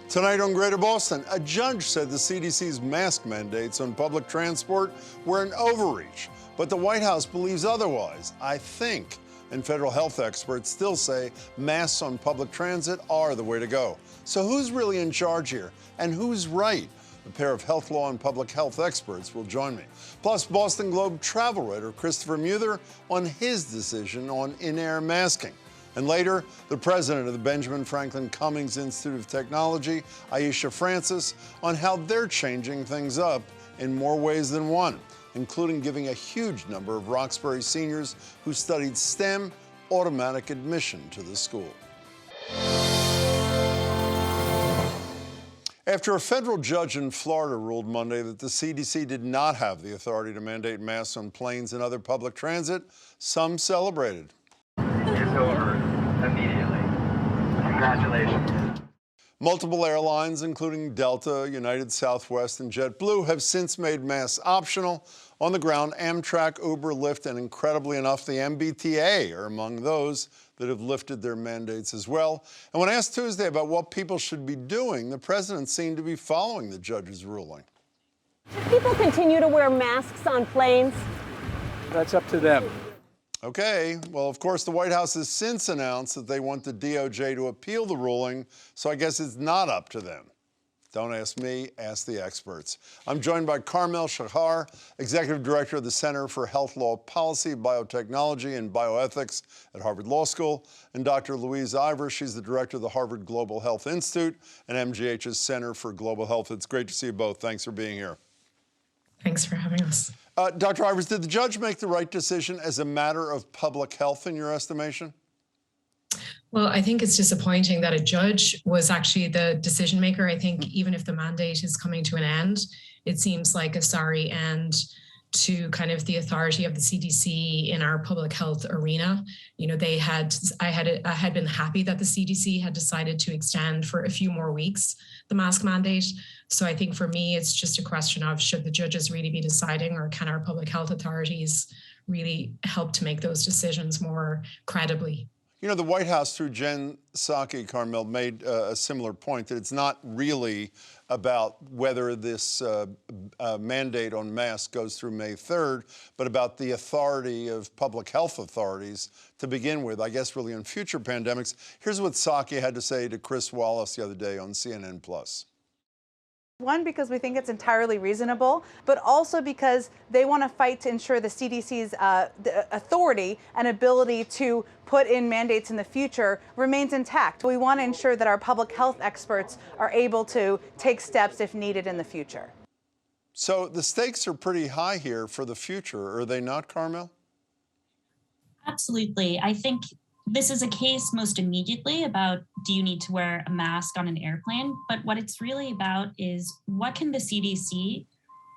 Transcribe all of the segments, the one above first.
Tonight on Greater Boston, a judge said the CDC's mask mandates on public transport were an overreach, but the White House believes otherwise, I think. And federal health experts still say masks on public transit are the way to go. So who's really in charge here? And who's right? A pair of health law and public health experts will join me. Plus, Boston Globe travel writer Christopher Muther on his decision on in-air masking. And later, the president of the Benjamin Franklin Cummings Institute of Technology, Aisha Francis, on how they're changing things up in more ways than one, including giving a huge number of Roxbury seniors who studied STEM automatic admission to the school. After a federal judge in Florida ruled Monday that the CDC did not have the authority to mandate masks on planes and other public transit, some celebrated. It's over immediately. Congratulations. Multiple airlines, including Delta, United Southwest, and JetBlue, have since made masks optional. On the ground, Amtrak, Uber, Lyft, and incredibly enough, the MBTA are among those that have lifted their mandates as well. And when asked Tuesday about what people should be doing, the president seemed to be following the judge's ruling. Should people continue to wear masks on planes? That's up to them. Okay, well, of course, the White House has since announced that they want the DOJ to appeal the ruling, so I guess it's not up to them. Don't ask me, ask the experts. I'm joined by Carmel Shachar, Executive Director of the Center for Health Law Policy, Biotechnology, and Bioethics at Harvard Law School, and Dr. Louise Ivers. She's the Director of the Harvard Global Health Institute and MGH's Center for Global Health. It's great to see you both. Thanks for being here. Thanks for having us. Dr. Ivers, did the judge make the right decision as a matter of public health in your estimation? Well, I think it's disappointing that a judge was actually the decision maker. I think even if the mandate is coming to an end, it seems like a sorry end to kind of the authority of the CDC in our public health arena. You know, I had been happy that the CDC had decided to extend for a few more weeks the mask mandate. So I think for me, it's just a question of should the judges really be deciding, or can our public health authorities really help to make those decisions more credibly? You know, the White House, through Jen Psaki, Carmel, made a similar point that it's not really about whether this mandate on masks goes through May 3rd, but about the authority of public health authorities to begin with, I guess really in future pandemics. Here's what Psaki had to say to Chris Wallace the other day on CNN+. One, because we think it's entirely reasonable, but also because they want to fight to ensure the CDC's authority and ability to put in mandates in the future remains intact. We want to ensure that our public health experts are able to take steps if needed in the future. So the stakes are pretty high here for the future, are they not, Carmel? Absolutely. I think this is a case most immediately about, do you need to wear a mask on an airplane? But what it's really about is, what can the CDC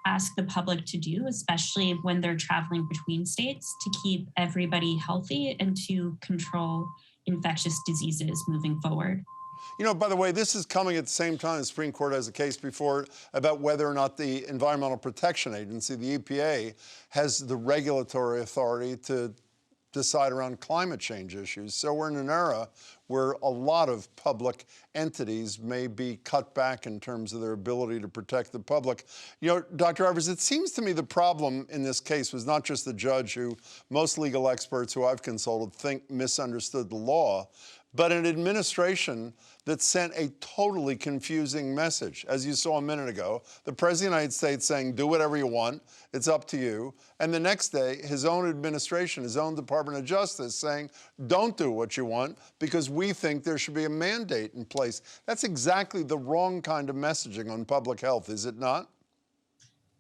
ask the public to do, especially when they're traveling between states, to keep everybody healthy and to control infectious diseases moving forward? You know, by the way, this is coming at the same time the Supreme Court has a case before about whether or not the Environmental Protection Agency, the EPA, has the regulatory authority to decide around climate change issues. So we're in an era where a lot of public entities may be cut back in terms of their ability to protect the public. You know, Dr. Ivers, it seems to me the problem in this case was not just the judge, who most legal experts who I've consulted think misunderstood the law, but an administration that sent a totally confusing message. As you saw a minute ago, the President of the United States saying, do whatever you want, it's up to you. And the next day, his own administration, his own Department of Justice saying, don't do what you want because we think there should be a mandate in place. That's exactly the wrong kind of messaging on public health, is it not?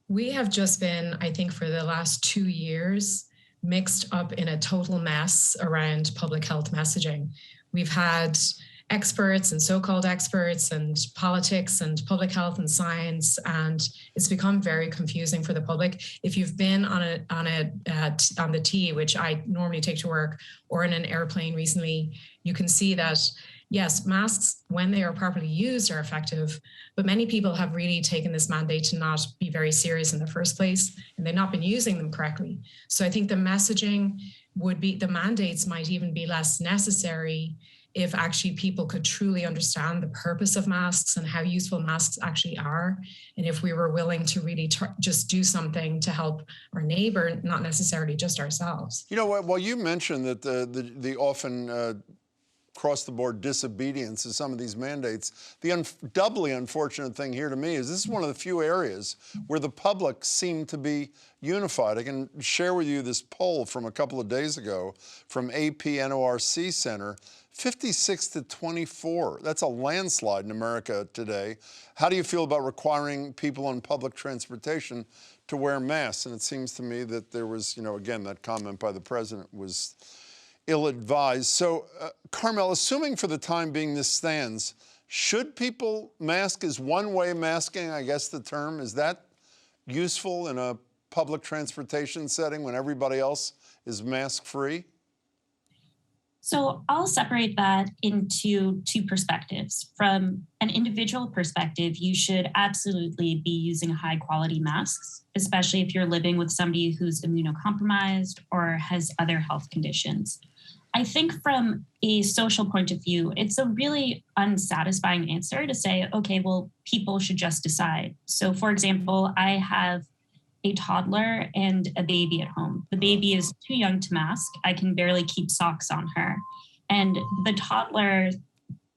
We have just been, I think, for the last 2 years, mixed up in a total mess around public health messaging. We've had experts and so-called experts and politics and public health and science, and it's become very confusing for the public. If you've been on the T, which I normally take to work, or in an airplane recently, you can see that, yes, masks, when they are properly used, are effective, but many people have really taken this mandate to not be very serious in the first place, and they've not been using them correctly. So I think the messaging would be, the mandates might even be less necessary if actually people could truly understand the purpose of masks and how useful masks actually are, and if we were willing to really just do something to help our neighbor, not necessarily just ourselves. You know what? Well, you mentioned that the often across-the-board disobedience to some of these mandates. The doubly unfortunate thing here to me is this is one of the few areas where the public seem to be unified. I can share with you this poll from a couple of days ago from AP NORC Center, 56 to 24. That's a landslide in America today. How do you feel about requiring people on public transportation to wear masks? And it seems to me that there was, again, that comment by the president was ill-advised. So, Carmel, assuming for the time being this stands, should people mask? Is one-way masking, I guess the term, is that useful in a public transportation setting when everybody else is mask-free? So I'll separate that into two perspectives. From an individual perspective, you should absolutely be using high-quality masks, especially if you're living with somebody who's immunocompromised or has other health conditions. I think from a social point of view, it's a really unsatisfying answer to say, okay, well, people should just decide. So for example, I have a toddler and a baby at home. The baby is too young to mask. I can barely keep socks on her. And the toddler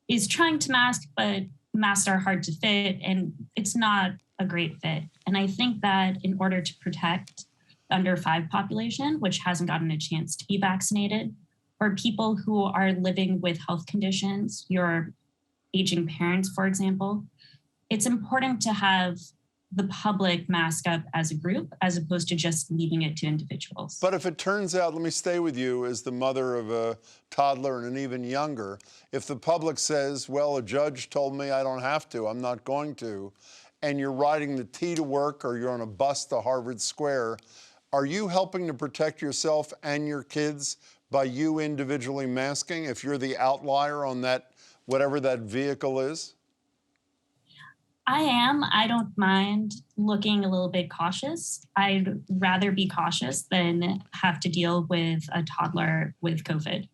is trying to mask, but masks are hard to fit and it's not a great fit. And I think that in order to protect the under 5 population, which hasn't gotten a chance to be vaccinated, or people who are living with health conditions, your aging parents, for example, it's important to have the public mask up as a group as opposed to just leaving it to individuals. But if it turns out, let me stay with you as the mother of a toddler and an even younger, if the public says, well, a judge told me I don't have to, I'm not going to, and you're riding the T to work or you're on a bus to Harvard Square, are you helping to protect yourself and your kids by you individually masking if you're the outlier on that, whatever that vehicle is? I am. I don't mind looking a little bit cautious. I'd rather be cautious than have to deal with a toddler with COVID.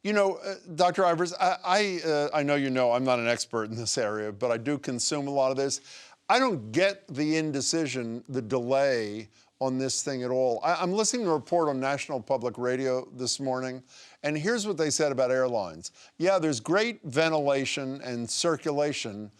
You know, Dr. Ivers, I know you know I'm not an expert in this area, but I do consume a lot of this. I don't get the indecision, the delay on this thing at all. I'm listening to a report on National Public Radio this morning, and here's what they said about airlines. Yeah, there's great ventilation and circulation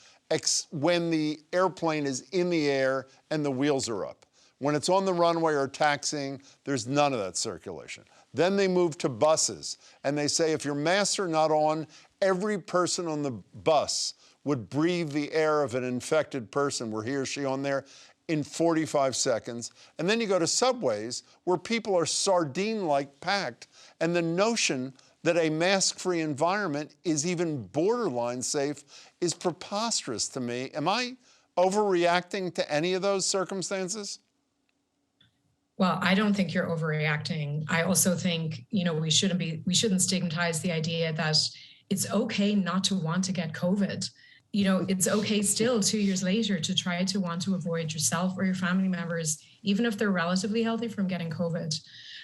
when the airplane is in the air and the wheels are up. When it's on the runway or taxiing, there's none of that circulation. Then they move to buses, and they say if your masks are not on, every person on the bus would breathe the air of an infected person, were he or she on there, in 45 seconds. And then you go to subways where people are sardine-like packed, and the notion that a mask-free environment is even borderline safe is preposterous to me. Am I overreacting to any of those circumstances? Well, I don't think you're overreacting. I also think, we shouldn't stigmatize the idea that it's okay not to want to get COVID. It's okay still 2 years later to try to want to avoid yourself or your family members, even if they're relatively healthy, from getting COVID.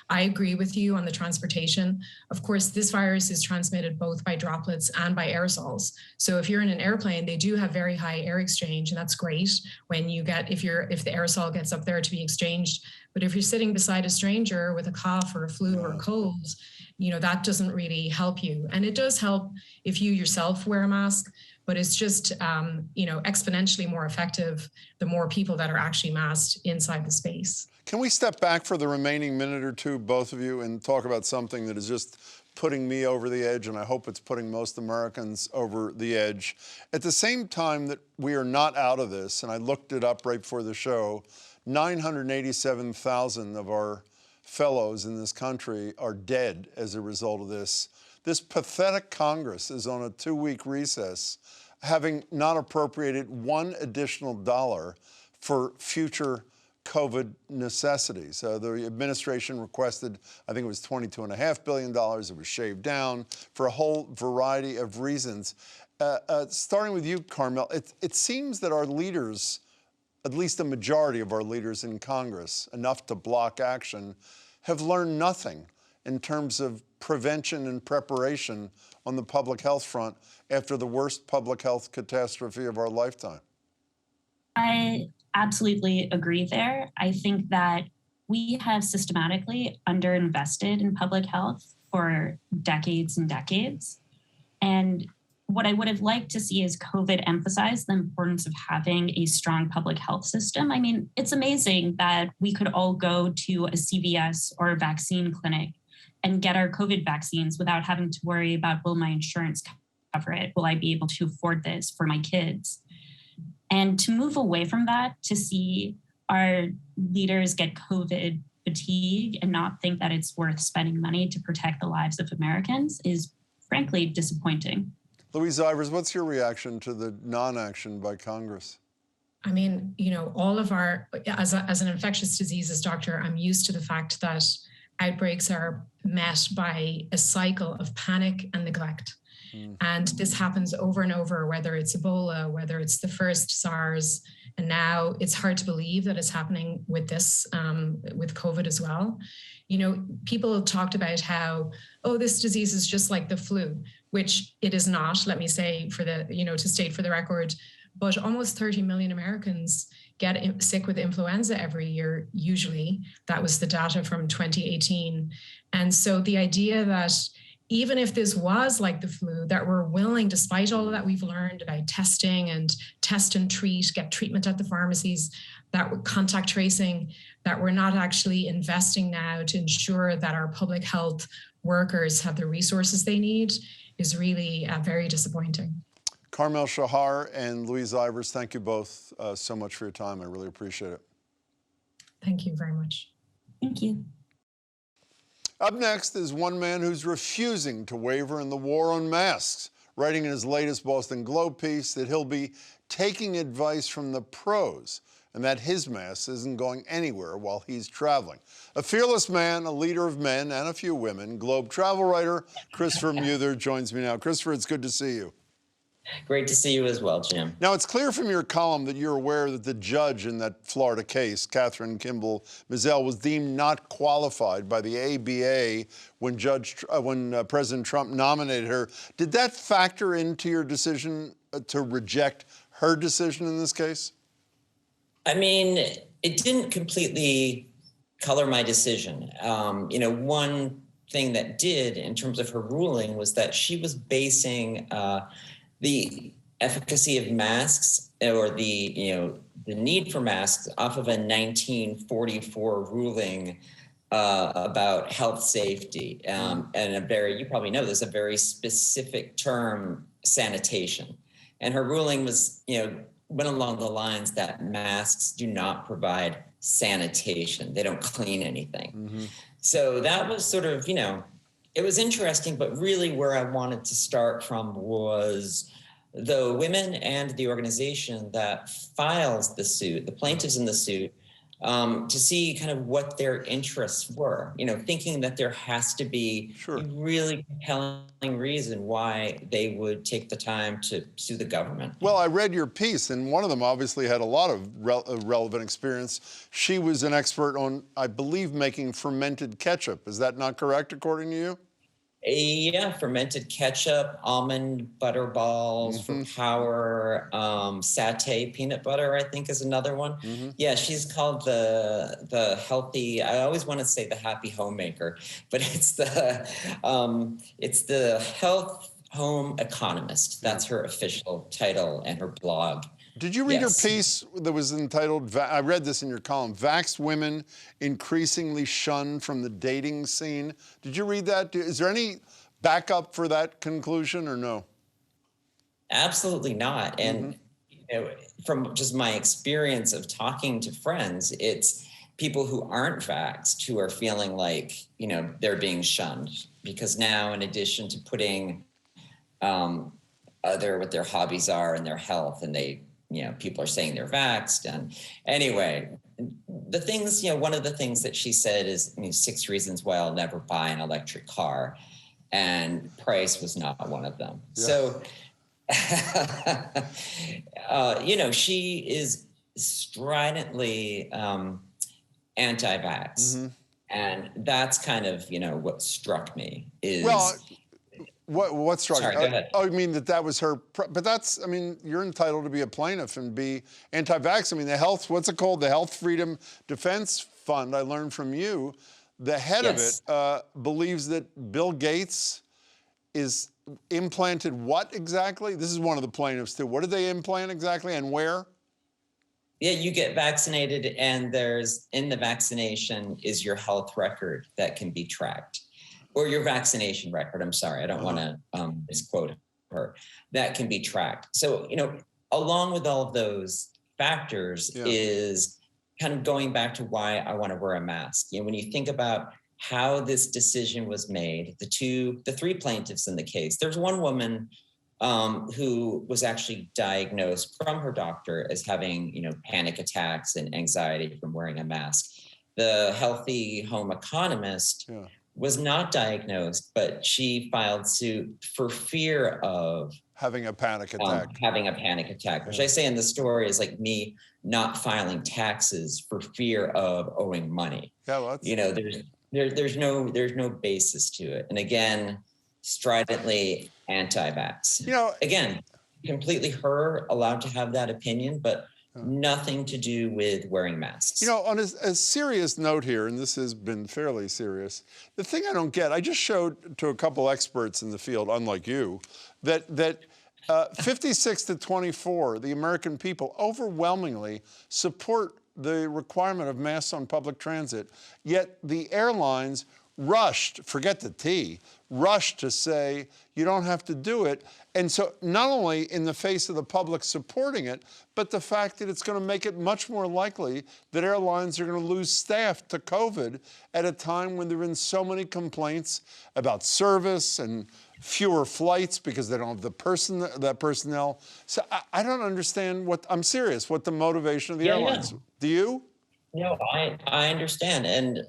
I agree with you on the transportation. Of course, this virus is transmitted both by droplets and by aerosols. So if you're in an airplane, they do have very high air exchange, and that's great when you get, if the aerosol gets up there to be exchanged. But if you're sitting beside a stranger with a cough or a flu or a cold, that doesn't really help you. And it does help if you yourself wear a mask, but it's just, exponentially more effective the more people that are actually masked inside the space. Can we step back for the remaining minute or two, both of you, and talk about something that is just putting me over the edge, and I hope it's putting most Americans over the edge. At the same time that we are not out of this, and I looked it up right before the show, 987,000 of our fellows in this country are dead as a result of this. This pathetic Congress is on a 2-week recess, having not appropriated $1 additional for future COVID necessities. The administration requested, I think it was $22.5 billion. It was shaved down for a whole variety of reasons. Starting with you, Carmel, it seems that our leaders, at least a majority of our leaders in Congress, enough to block action, have learned nothing. in terms of prevention and preparation on the public health front after the worst public health catastrophe of our lifetime? I absolutely agree there. I think that we have systematically underinvested in public health for decades and decades. And what I would have liked to see is COVID emphasize the importance of having a strong public health system. I mean, it's amazing that we could all go to a CVS or a vaccine clinic and get our COVID vaccines without having to worry about, will my insurance cover it? Will I be able to afford this for my kids? And to move away from that, to see our leaders get COVID fatigue and not think that it's worth spending money to protect the lives of Americans is frankly disappointing. Louise Ivers, what's your reaction to the non-action by Congress? I mean, you know, all of our, as an infectious diseases doctor, I'm used to the fact that outbreaks are met by a cycle of panic and neglect. And this happens over and over, whether it's Ebola, whether it's the first SARS, and now it's hard to believe that it's happening with this, with COVID as well. You know, people have talked about how, oh, this disease is just like the flu, which it is not, let me say for the, you know, to state for the record, but almost 30 million Americans get sick with influenza every year, usually. That was the data from 2018. And so the idea that even if this was like the flu, that we're willing, despite all of that we've learned about testing and test and treat, get treatment at the pharmacies, that contact tracing, that we're not actually investing now to ensure that our public health workers have the resources they need is really very disappointing. Carmel Shachar and Louise Ivers, thank you both so much for your time. I really appreciate it. Thank you very much. Thank you. Up next is one man who's refusing to waver in the war on masks, writing in his latest Boston Globe piece that he'll be taking advice from the pros and that his mask isn't going anywhere while he's traveling. A fearless man, a leader of men and a few women, Globe travel writer Christopher Muther joins me now. Christopher, it's good to see you. Great to see you as well, Jim. Now, it's clear from your column that you're aware that the judge in that Florida case, Catherine Kimball Mizell, was deemed not qualified by the ABA when President Trump nominated her. Did that factor into your decision to reject her decision in this case? I mean, it didn't completely color my decision. You know, one thing that did in terms of her ruling was that she was basing the efficacy of masks or the need for masks off of a 1944 ruling about health safety. And you probably know there's a very specific term, sanitation. And her ruling was, went along the lines that masks do not provide sanitation. They don't clean anything. Mm-hmm. So that was sort of, it was interesting, but really where I wanted to start from was the women and the organization that files the suit, the plaintiffs in the suit, to see kind of what their interests were, thinking that there has to be a really compelling reason why they would take the time to sue the government. Well, I read your piece, and one of them obviously had a lot of relevant experience. She was an expert on, I believe, making fermented ketchup. Is that not correct, according to you? Yeah, fermented ketchup, almond butter balls for power, satay peanut butter, I think is another one. Mm-hmm. Yeah, she's called the healthy, I always want to say the happy homemaker, but it's the health home economist. That's her official title and her blog. Did you read her piece that was entitled, I read this in your column, Vaxxed Women Increasingly Shunned from the Dating Scene? Did you read that? Is there any backup for that conclusion or no? Absolutely not. And from just my experience of talking to friends, it's people who aren't vaxxed who are feeling like, they're being shunned. Because now, in addition to putting what their hobbies are and their health, and people are saying they're vaxxed. And anyway, the things, one of the things that she said is 6 reasons why I'll never buy an electric car. And price was not one of them. Yeah. So, she is stridently anti-vax. Mm-hmm. And that's kind of, what struck me is. Well, what struck Sorry, you? go ahead. Oh, you mean that was her, but that's, I mean, you're entitled to be a plaintiff and be anti-vax. I mean, what's it called? The Health Freedom Defense Fund, I learned from you, the head Yes. of it believes that Bill Gates is implanted what exactly? This is one of the plaintiffs too. What did they implant exactly and where? Yeah, you get vaccinated and in the vaccination is your health record that can be tracked. Or your vaccination record, I'm sorry, I don't want to misquote her. That can be tracked. So, along with all of those factors is kind of going back to why I want to wear a mask. When you think about how this decision was made, the three plaintiffs in the case, there's one woman who was actually diagnosed from her doctor as having, panic attacks and anxiety from wearing a mask. The healthy home economist was not diagnosed, but she filed suit for fear of having a panic attack. Which I say in the story is like me not filing taxes for fear of owing money. Yeah, well, there's no basis to it. And again, stridently anti-vax. Again, completely her allowed to have that opinion, but nothing to do with wearing masks. On a serious note here, and this has been fairly serious, the thing I don't get, I just showed to a couple experts in the field, unlike you, that 56 to 24, the American people overwhelmingly support the requirement of masks on public transit, yet the airlines rushed, forget the T, rushed to say you don't have to do it. And so not only in the face of the public supporting it, but the fact that it's going to make it much more likely that airlines are going to lose staff to COVID at a time when there have been so many complaints about service and fewer flights because they don't have that personnel. So I don't understand I'm serious, what the motivation of the airlines. Yeah. Do you? No, I understand. And,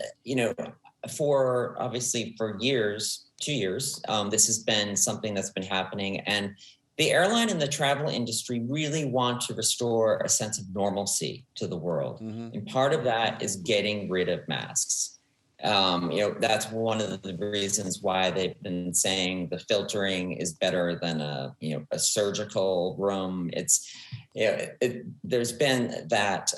for years, 2 years, this has been something that's been happening. And the airline and the travel industry really want to restore a sense of normalcy to the world. Mm-hmm. And part of that is getting rid of masks. That's one of the reasons why they've been saying the filtering is better than a surgical room. It's, there's been that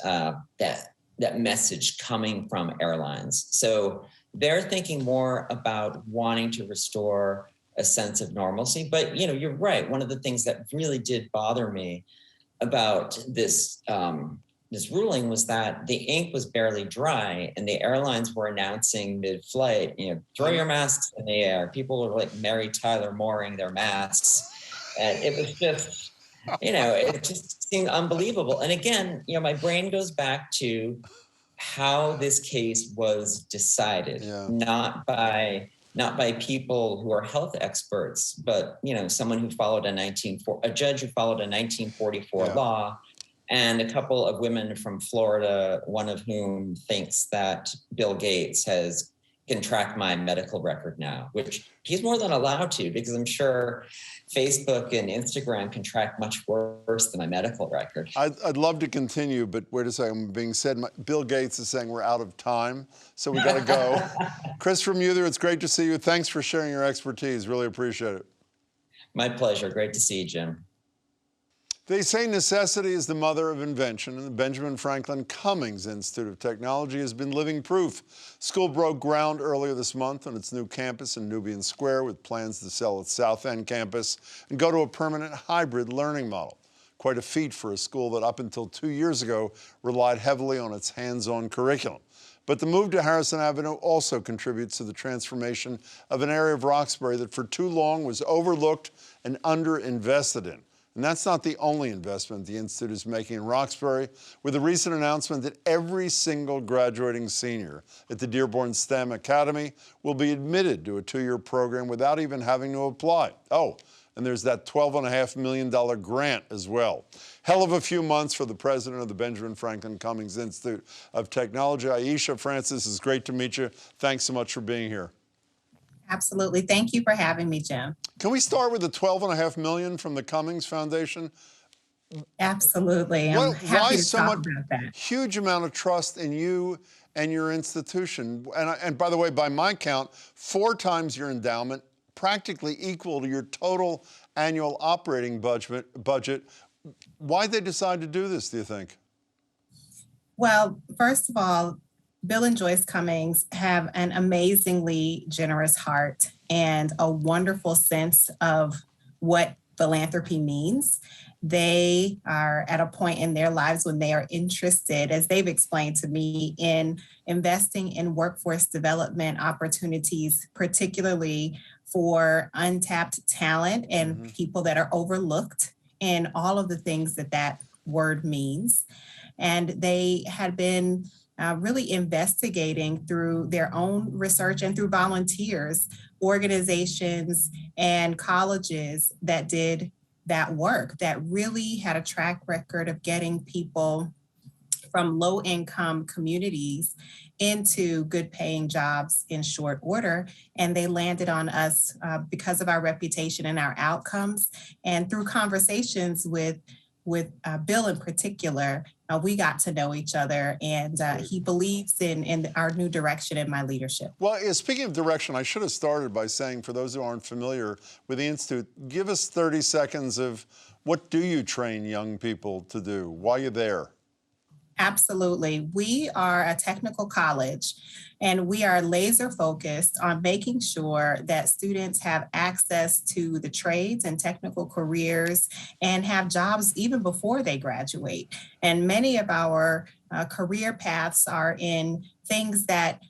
message coming from airlines. So they're thinking more about wanting to restore a sense of normalcy. But, you're right. One of the things that really did bother me about this ruling was that the ink was barely dry and the airlines were announcing mid-flight, throw your masks in the air. People were like Mary Tyler Mooring their masks. And it was just, it just seemed unbelievable. And again, my brain goes back to how this case was decided, not by people who are health experts, but someone who followed a judge who followed a 1944 law, and a couple of women from Florida, one of whom thinks that Bill Gates can track my medical record now, which he's more than allowed to, because I'm sure Facebook and Instagram can track much worse than my medical record. I'd love to continue, but wait a second. Being said, Bill Gates is saying we're out of time, so we got to go. Christopher Muther, it's great to see you. Thanks for sharing your expertise. Really appreciate it. My pleasure. Great to see you, Jim. They say necessity is the mother of invention, and the Benjamin Franklin Cummings Institute of Technology has been living proof. School broke ground earlier this month on its new campus in Nubian Square, with plans to sell its South End campus and go to a permanent hybrid learning model. Quite a feat for a school that up until 2 years ago relied heavily on its hands-on curriculum. But the move to Harrison Avenue also contributes to the transformation of an area of Roxbury that for too long was overlooked and underinvested in. And that's not the only investment the Institute is making in Roxbury, with a recent announcement that every single graduating senior at the Dearborn STEM Academy will be admitted to a 2-year program without even having to apply. Oh, and there's that $12.5 million grant as well. Hell of a few months for the president of the Benjamin Franklin Cummings Institute of Technology. Aisha Francis, it's great to meet you. Thanks so much for being here. Absolutely. Thank you for having me, Jim. Can we start with the $12.5 million from the Cummings Foundation? Absolutely. I'm Why happy to so talk much about that. huge amount of trust in you and your institution? And by the way, by my count, 4 times your endowment, practically equal to your total annual operating budget. Why'd they decide to do this, do you think? Well, first of all, Bill and Joyce Cummings have an amazingly generous heart and a wonderful sense of what philanthropy means. They are at a point in their lives when they are interested, as they've explained to me, in investing in workforce development opportunities, particularly for untapped talent and people that are overlooked, and all of the things that that word means. And they had been really investigating through their own research and through volunteers, organizations and colleges that did that work, that really had a track record of getting people from low income communities into good paying jobs in short order. And they landed on us because of our reputation and our outcomes. And through conversations with Bill in particular, we got to know each other, and he believes in our new direction and my leadership. Well, speaking of direction, I should have started by saying, for those who aren't familiar with the Institute, give us 30 seconds of what do you train young people to do? Why are you there? Absolutely. We are a technical college, and we are laser focused on making sure that students have access to the trades and technical careers and have jobs even before they graduate. And many of our career paths are in things that,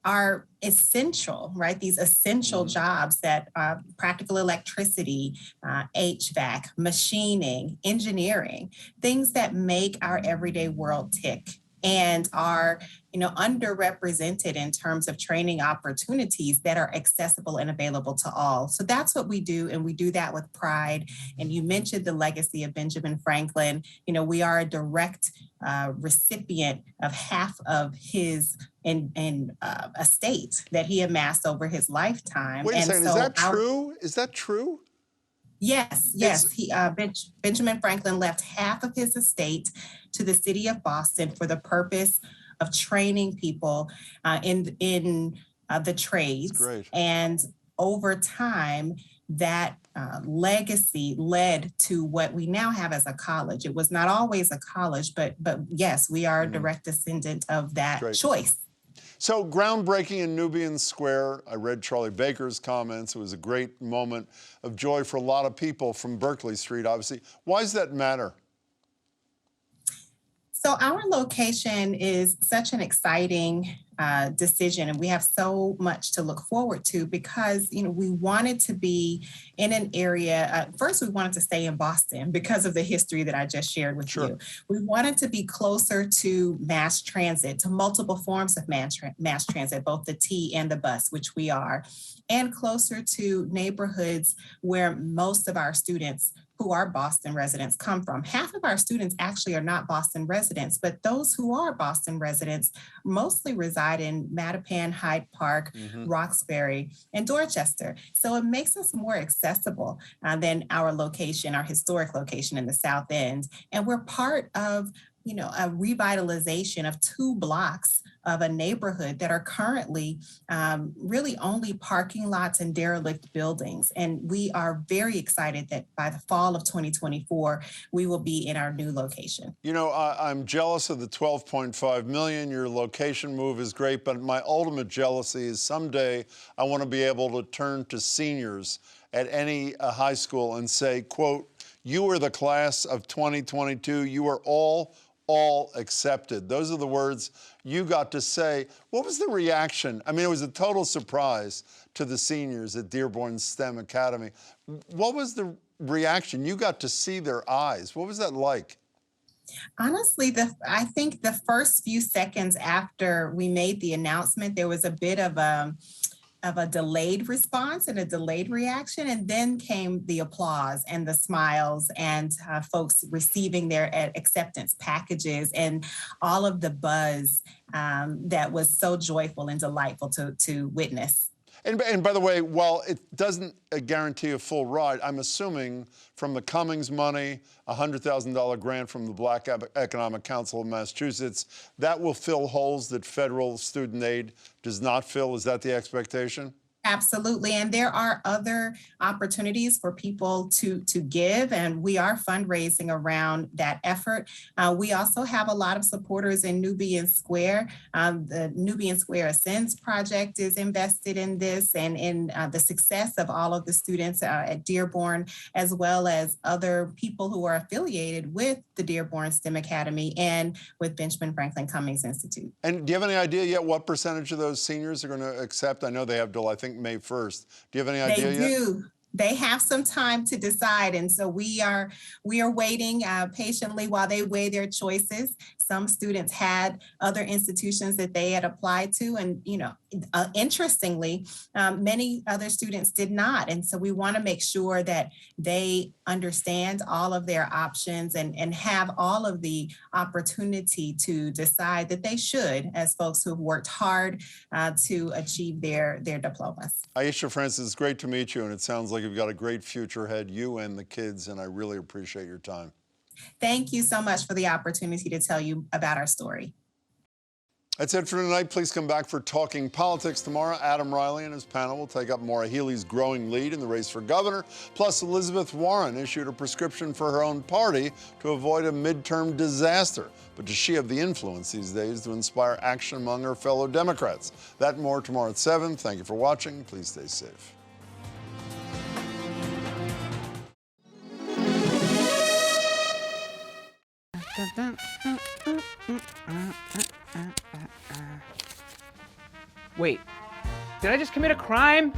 are essential, right? These essential jobs that practical electricity, HVAC, machining, engineering, things that make our everyday world tick and are, underrepresented in terms of training opportunities that are accessible and available to all. So that's what we do, and we do that with pride. And you mentioned the legacy of Benjamin Franklin. We are a direct recipient of half of his estate that he amassed over his lifetime. Wait a second, is that true? Is that true? Yes. Benjamin Franklin left half of his estate to the city of Boston for the purpose of training people in the trades. Great. And over time, that legacy led to what we now have as a college. It was not always a college, but yes, we are a direct descendant of that choice. So groundbreaking in Nubian Square. I read Charlie Baker's comments. It was a great moment of joy for a lot of people from Berkeley Street, obviously. Why does that matter? So our location is such an exciting decision, and we have so much to look forward to because, we wanted to be in an area. First, we wanted to stay in Boston because of the history that I just shared with you. We wanted to be closer to mass transit, to multiple forms of mass transit, both the T and the bus, which we are, and closer to neighborhoods where most of our students who are Boston residents come from. Half of our students actually are not Boston residents, but those who are Boston residents mostly reside in Mattapan, Hyde Park, Roxbury, and Dorchester. So it makes us more accessible than our location, our historic location in the South End. And we're part of a revitalization of 2 blocks of a neighborhood that are currently really only parking lots and derelict buildings. And we are very excited that by the fall of 2024, we will be in our new location. I'm jealous of the 12.5 million. Your location move is great, but my ultimate jealousy is someday I want to be able to turn to seniors at any high school and say, quote, "You are the class of 2022. You are all accepted." Those are the words you got to say. What was the reaction? I mean, it was a total surprise to the seniors at Dearborn STEM Academy. What was the reaction? You got to see their eyes. What was that like? Honestly, I think the first few seconds after we made the announcement, there was a bit of a delayed response and a delayed reaction. And then came the applause and the smiles and folks receiving their acceptance packages and all of the buzz that was so joyful and delightful to witness. And by the way, while it doesn't guarantee a full ride, I'm assuming from the Cummings money, a $100,000 grant from the Black Economic Council of Massachusetts, that will fill holes that federal student aid does not fill. Is that the expectation? Absolutely. And there are other opportunities for people to give, and we are fundraising around that effort. We also have a lot of supporters in Nubian Square. The Nubian Square Ascends project is invested in this and in the success of all of the students at Dearborn, as well as other people who are affiliated with the Dearborn STEM Academy and with Benjamin Franklin Cummings Institute. And do you have any idea yet what percentage of those seniors are going to accept? I know they have till, I think, May 1st. Do you have any idea yet? They do. They have some time to decide, and so we are waiting patiently while they weigh their choices. Some students had other institutions that they had applied to, and interestingly, many other students did not. And so we want to make sure that they understand all of their options and have all of the opportunity to decide that they should, as folks who have worked hard to achieve their diplomas. Aisha Francis, it's great to meet you, and it sounds like you've got a great future ahead, you and the kids, and I really appreciate your time. Thank you so much for the opportunity to tell you about our story. That's it for tonight. Please come back for Talking Politics tomorrow. Adam Riley and his panel will take up Maura Healey's growing lead in the race for governor. Plus, Elizabeth Warren issued a prescription for her own party to avoid a midterm disaster. But does she have the influence these days to inspire action among her fellow Democrats? That and more tomorrow at 7. Thank you for watching. Please stay safe. Wait, did I just commit a crime?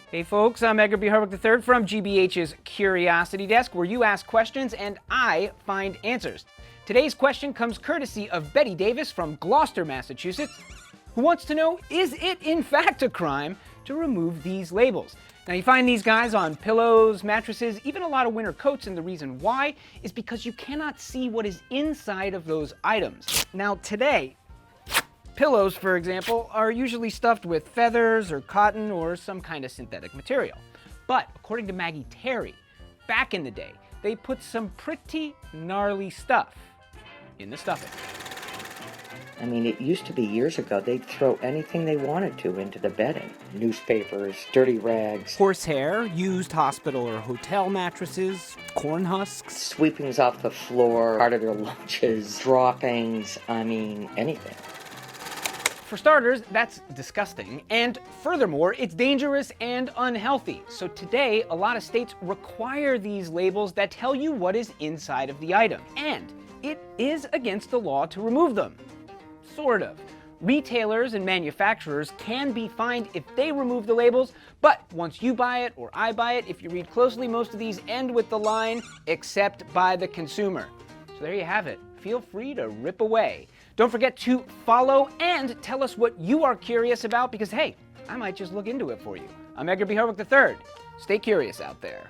Hey folks, I'm Edgar B. Harwick III from GBH's Curiosity Desk, where you ask questions and I find answers. Today's question comes courtesy of Betty Davis from Gloucester, Massachusetts, who wants to know, is it in fact a crime to remove these labels? Now, you find these guys on pillows, mattresses, even a lot of winter coats, and the reason why is because you cannot see what is inside of those items. Now, today, pillows, for example, are usually stuffed with feathers or cotton or some kind of synthetic material. But according to Maggie Terry, back in the day, they put some pretty gnarly stuff in the stuffing. I mean, it used to be years ago, they'd throw anything they wanted to into the bedding. Newspapers, dirty rags. Horsehair, used hospital or hotel mattresses, corn husks. Sweepings off the floor, part of their lunches, droppings, I mean, anything. For starters, that's disgusting, and furthermore, it's dangerous and unhealthy. So today, a lot of states require these labels that tell you what is inside of the item, and it is against the law to remove them. Sort of. Retailers and manufacturers can be fined if they remove the labels, but once you buy it or I buy it, if you read closely, most of these end with the line, "except by the consumer." So there you have it. Feel free to rip away. Don't forget to follow and tell us what you are curious about, because hey, I might just look into it for you. I'm Edgar B. Harwick III. Stay curious out there.